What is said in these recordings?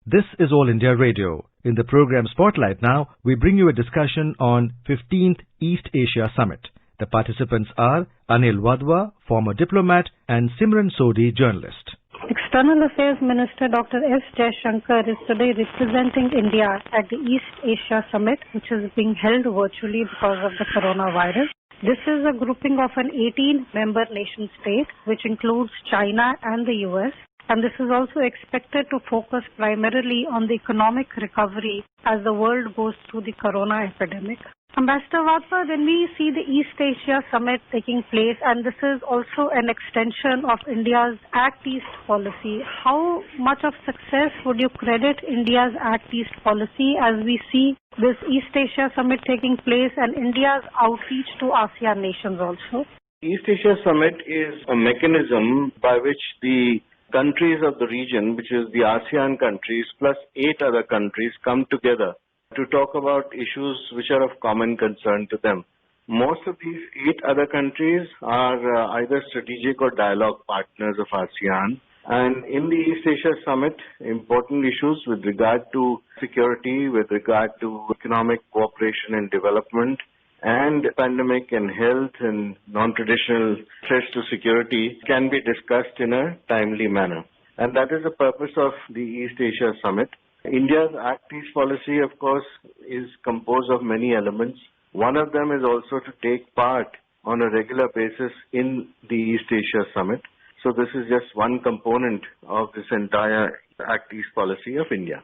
This is All India Radio. In the program Spotlight now, we bring you a discussion on 15th East Asia Summit. The participants are Anil Wadhwa, former diplomat, and Simran Sodhi, journalist. External Affairs Minister Dr. S. Jaishankar is today representing India at the East Asia Summit, which is being held virtually because of the coronavirus. This is a grouping of an 18-member nation state, which includes China and the US. And this is also expected to focus primarily on the economic recovery as the world goes through the corona epidemic. Ambassador Wadhwa, when we see the East Asia Summit taking place, and this is also an extension of India's Act East policy, how much of success would you credit India's Act East policy as we see this East Asia Summit taking place and India's outreach to ASEAN nations also? East Asia Summit is a mechanism by which the countries of the region, which is the ASEAN countries plus 8 other countries, come together to talk about issues which are of common concern to them. Most of these 8 other countries are either strategic or dialogue partners of ASEAN. And in the East Asia Summit, important issues with regard to security, with regard to economic cooperation and development, and pandemic and health and non-traditional threats to security can be discussed in a timely manner. And that is the purpose of the East Asia Summit. India's Act East policy, of course, is composed of many elements. One of them is also to take part on a regular basis in the East Asia Summit. So this is just one component of this entire Act East policy of India.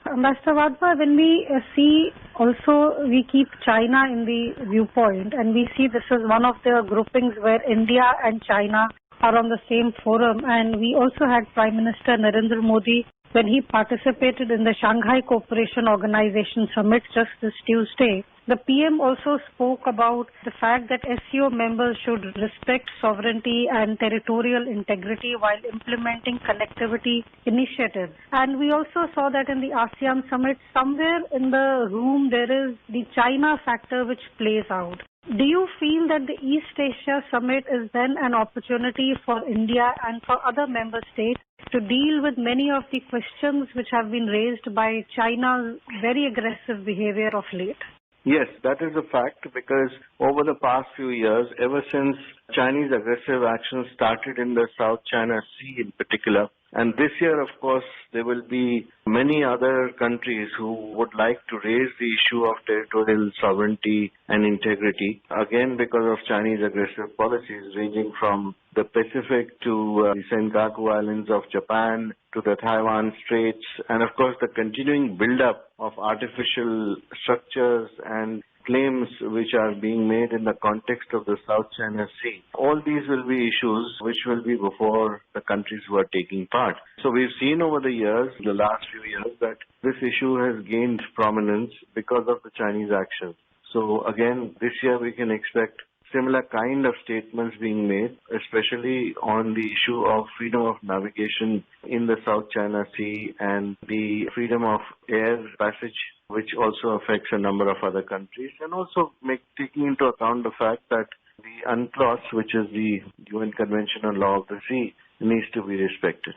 Ambassador Wadhwa, when we see also we keep China in the viewpoint, and we see this is one of the groupings where India and China are on the same forum, and we also had Prime Minister Narendra Modi when he participated in the Shanghai Cooperation Organization Summit just this Tuesday. The PM also spoke about the fact that SCO members should respect sovereignty and territorial integrity while implementing connectivity initiatives. And we also saw that in the ASEAN Summit, somewhere in the room there is the China factor which plays out. Do you feel that the East Asia Summit is then an opportunity for India and for other member states to deal with many of the questions which have been raised by China's very aggressive behavior of late? Yes, that is a fact, because over the past few years, ever since Chinese aggressive actions started in the South China Sea in particular, and this year, of course, there will be many other countries who would like to raise the issue of territorial sovereignty and integrity, again because of Chinese aggressive policies ranging from the Pacific to the Senkaku Islands of Japan to the Taiwan Straits, and of course the continuing build-up of artificial structures and claims which are being made in the context of the South China Sea. All these will be issues which will be before the countries who are taking part. So we've seen over the years, the last few years, that this issue has gained prominence because of the Chinese actions. So again, this year we can expect similar kind of statements being made, especially on the issue of freedom of navigation in the South China Sea and the freedom of air passage, which also affects a number of other countries, and also taking into account the fact that the UNCLOS, which is the UN Convention on Law of the Sea, needs to be respected.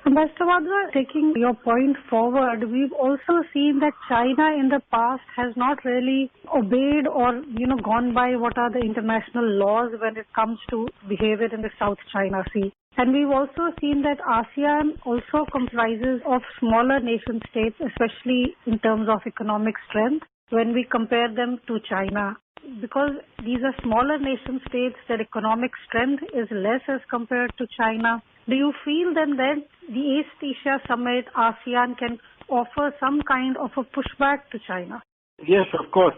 Ambassador Wadhwa, taking your point forward, we've also seen that China in the past has not really obeyed or, gone by what are the international laws when it comes to behavior in the South China Sea. And we've also seen that ASEAN also comprises of smaller nation states, especially in terms of economic strength, when we compare them to China. Because these are smaller nation states, their economic strength is less as compared to China. Do you feel then that the East Asia Summit, ASEAN, can offer some kind of a pushback to China? Yes, of course.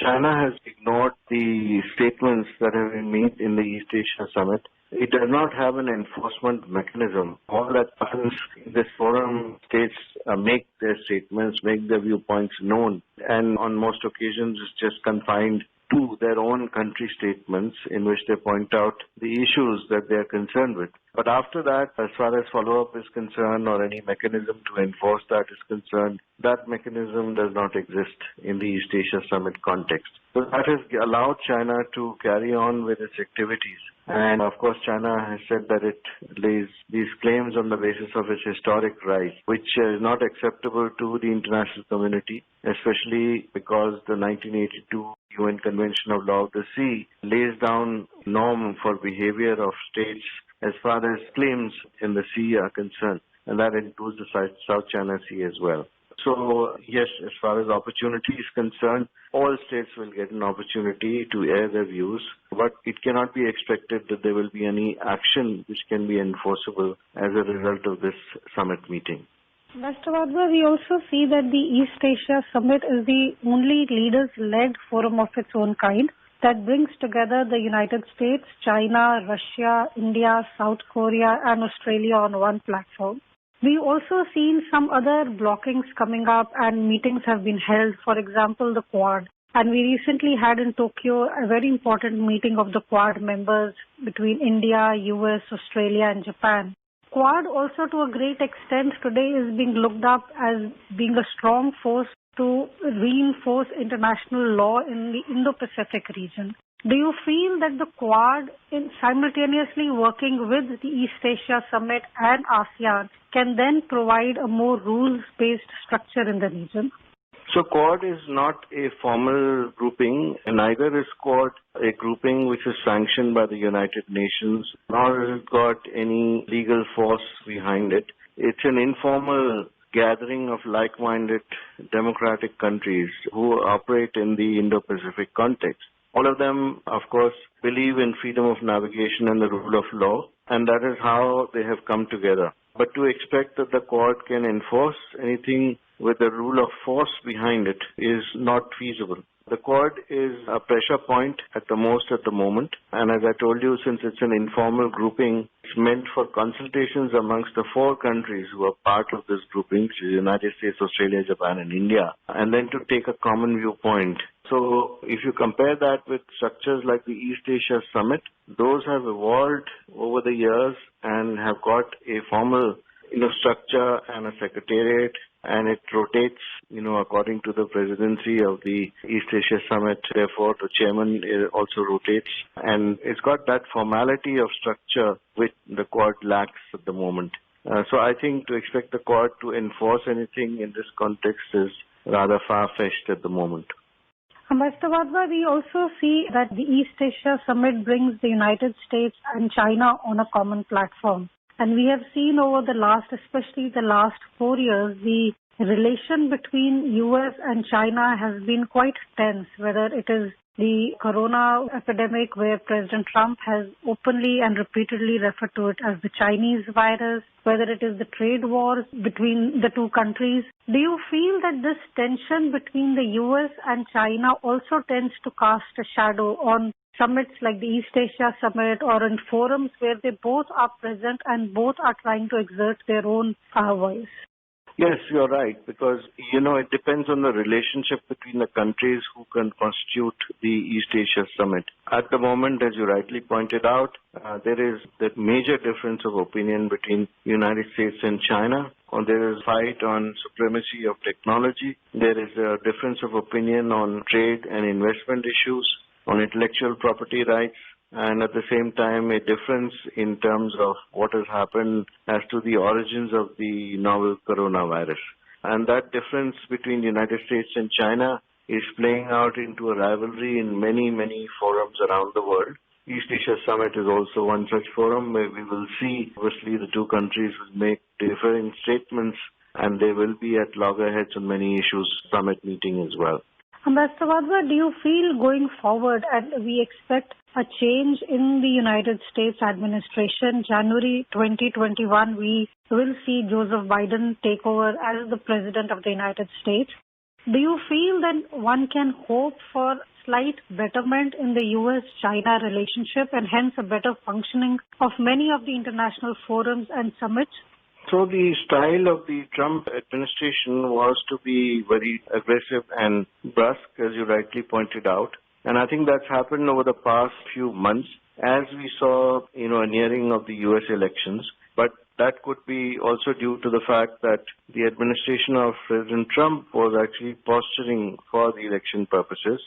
China has ignored the statements that have been made in the East Asia Summit. It does not have an enforcement mechanism. All that happens in this forum, states make their statements, make their viewpoints known, and on most occasions it's just confined to their own country statements in which they point out the issues that they are concerned with. But after that, as far as follow-up is concerned or any mechanism to enforce that is concerned, that mechanism does not exist in the East Asia Summit context. So that has allowed China to carry on with its activities And of course, China has said that it lays these claims on the basis of its historic right, which is not acceptable to the international community, especially because the 1982 UN Convention of Law of the Sea lays down norm for behavior of states as far as claims in the sea are concerned, and that includes the South China Sea as well. So, yes, as far as opportunity is concerned, all states will get an opportunity to air their views, but it cannot be expected that there will be any action which can be enforceable as a result of this summit meeting. Mr. Wadhwa, we also see that the East Asia Summit is the only leaders-led forum of its own kind that brings together the United States, China, Russia, India, South Korea, and Australia on one platform. We also seen some other blockings coming up and meetings have been held, for example, the Quad. And we recently had in Tokyo a very important meeting of the Quad members between India, US, Australia, and Japan. Quad also to a great extent today is being looked up as being a strong force to reinforce international law in the Indo-Pacific region. Do you feel that the Quad, in simultaneously working with the East Asia Summit and ASEAN, can then provide a more rules-based structure in the region? So Quad is not a formal grouping, and neither is Quad a grouping which is sanctioned by the United Nations, nor has it got any legal force behind it. It's an informal gathering of like-minded democratic countries who operate in the Indo-Pacific context. All of them, of course, believe in freedom of navigation and the rule of law, and that is how they have come together. But to expect that the Quad can enforce anything with the rule of force behind it is not feasible. The Quad is a pressure point at the most at the moment, and as I told you, since it's an informal grouping, it's meant for consultations amongst the four countries who are part of this grouping, which is the United States, Australia, Japan, and India, and then to take a common viewpoint. So if you compare that with structures like the East Asia Summit, those have evolved over the years and have got a formal structure and a secretariat, and it rotates, according to the presidency of the East Asia Summit. Therefore, the chairman also rotates, and it's got that formality of structure which the Quad lacks at the moment. So I think to expect the Quad to enforce anything in this context is rather far-fetched at the moment. Mr. Wadhwa, we also see that the East Asia Summit brings the United States and China on a common platform. And we have seen over especially the last 4 years, the relation between US and China has been quite tense, whether it is the corona epidemic where President Trump has openly and repeatedly referred to it as the Chinese virus, whether it is the trade wars between the two countries. Do you feel that this tension between the US and China also tends to cast a shadow on summits like the East Asia Summit or in forums where they both are present and both are trying to exert their own voice? Yes, you're right, because, it depends on the relationship between the countries who can constitute the East Asia Summit. At the moment, as you rightly pointed out, there is that major difference of opinion between United States and China. There is a fight on supremacy of technology. There is a difference of opinion on trade and investment issues, on intellectual property rights, and at the same time a difference in terms of what has happened as to the origins of the novel coronavirus. And that difference between the United States and China is playing out into a rivalry in many, many forums around the world. East Asia Summit is also one such forum where we will see, obviously, the two countries will make different statements, and they will be at loggerheads on many issues, summit meeting as well. Mr. Wadhwa, do you feel going forward, and we expect a change in the United States administration, January 2021, we will see Joseph Biden take over as the President of the United States. Do you feel that one can hope for slight betterment in the US-China relationship and hence a better functioning of many of the international forums and summits? So the style of the Trump administration was to be very aggressive and brusque, as you rightly pointed out. And I think that's happened over the past few months as we saw, a nearing of the US elections. But that could be also due to the fact that the administration of President Trump was actually posturing for the election purposes.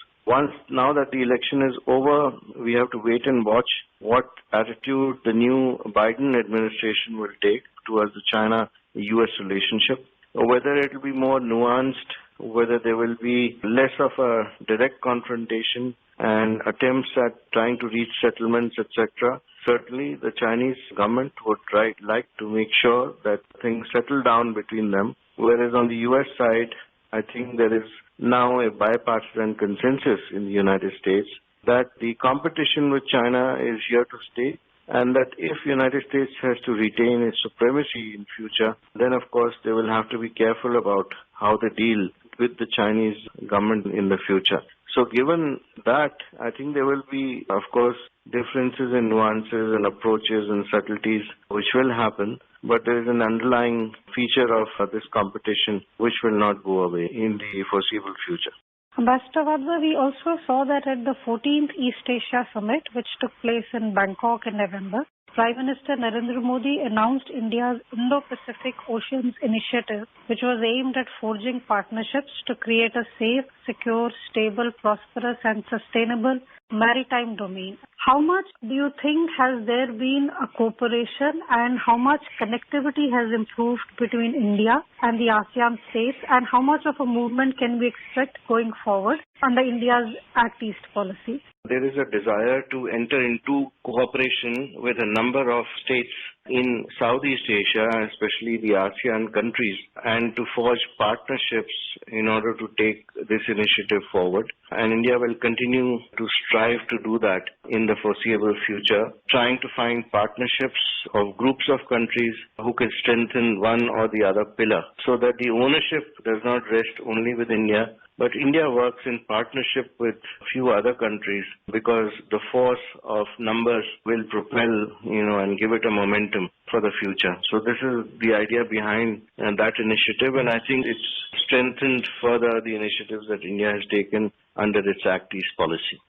Now that the election is over, we have to wait and watch what attitude the new Biden administration will take towards the China-US relationship, or whether it will be more nuanced, whether there will be less of a direct confrontation and attempts at trying to reach settlements, etc. Certainly, the Chinese government would like to make sure that things settle down between them, whereas on the US side, I think there is now a bipartisan consensus in the United States that the competition with China is here to stay, and that if the United States has to retain its supremacy in future, then of course they will have to be careful about how they deal with the Chinese government in the future. So given that, I think there will be, of course, differences in nuances and approaches and subtleties which will happen, but there is an underlying feature of this competition which will not go away in the foreseeable future. Ambassador Wadhwa, we also saw that at the 14th East Asia Summit, which took place in Bangkok in November, Prime Minister Narendra Modi announced India's Indo-Pacific Oceans Initiative, which was aimed at forging partnerships to create a safe, secure, stable, prosperous and sustainable maritime domain. How much do you think has there been a cooperation, and how much connectivity has improved between India and the ASEAN states, and how much of a movement can we expect going forward under India's Act East policy? There is a desire to enter into cooperation with a number of states in Southeast Asia, especially the ASEAN countries, and to forge partnerships in order to take this initiative forward. And India will continue to strive to do that in the foreseeable future, trying to find partnerships of groups of countries who can strengthen one or the other pillar, so that the ownership does not rest only with India, but India works in partnership with a few other countries, because the force of numbers will propel, and give it a momentum for the future. So this is the idea behind that initiative, and I think it's strengthened further the initiatives that India has taken under its Act East policy.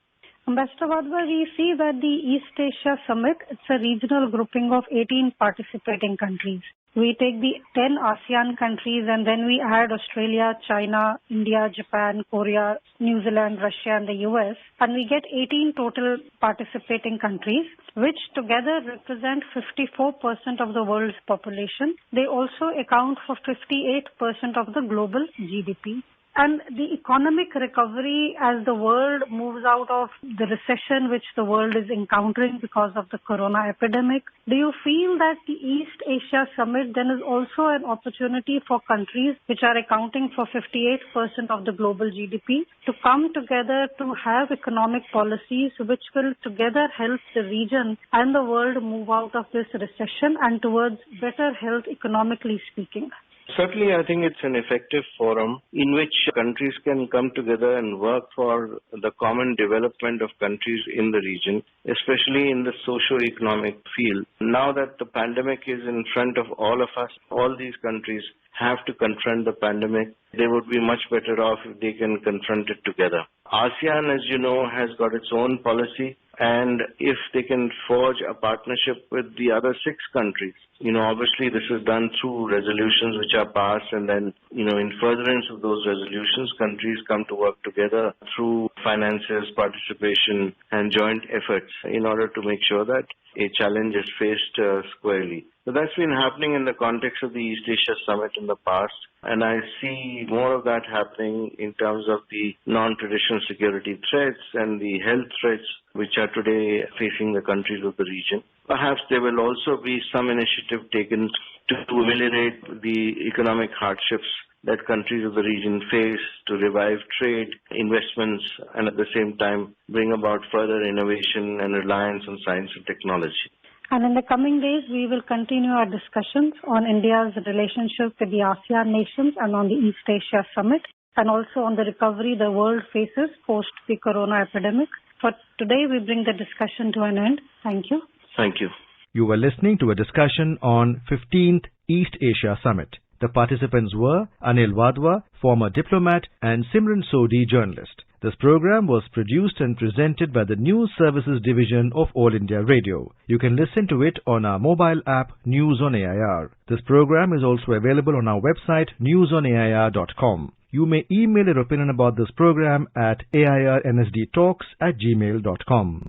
Ambassador Wadhwa, we see that the East Asia Summit, it's a regional grouping of 18 participating countries. We take the 10 ASEAN countries and then we add Australia, China, India, Japan, Korea, New Zealand, Russia and the US, and we get 18 total participating countries, which together represent 54% of the world's population. They also account for 58% of the global GDP. And the economic recovery as the world moves out of the recession which the world is encountering because of the corona epidemic, do you feel that the East Asia Summit then is also an opportunity for countries which are accounting for 58% of the global GDP to come together to have economic policies which will together help the region and the world move out of this recession and towards better health economically speaking? Certainly, I think it's an effective forum in which countries can come together and work for the common development of countries in the region, especially in the socio-economic field. Now that the pandemic is in front of all of us, all these countries have to confront the pandemic. They would be much better off if they can confront it together. ASEAN, as you know, has got its own policy, and if they can forge a partnership with the other 6 countries, obviously this is done through resolutions which are passed, and then, in furtherance of those resolutions, countries come to work together through finances, participation, and joint efforts in order to make sure that a challenge is faced squarely. So that's been happening in the context of the East Asia Summit in the past, and I see more of that happening in terms of the non-traditional security threats and the health threats which are today facing the countries of the region. Perhaps there will also be some initiative taken to ameliorate the economic hardships that countries of the region face, to revive trade, investments, and at the same time bring about further innovation and reliance on science and technology. And in the coming days, we will continue our discussions on India's relationship with the ASEAN nations and on the East Asia Summit, and also on the recovery the world faces post the corona epidemic. For today, we bring the discussion to an end. Thank you. Thank you. You were listening to a discussion on 15th East Asia Summit. The participants were Anil Wadhwa, former diplomat, and Simran Sodhi, journalist. This program was produced and presented by the News Services Division of All India Radio. You can listen to it on our mobile app News on AIR. This program is also available on our website newsonair.com. You may email your opinion about this program at airnsdtalks@gmail.com.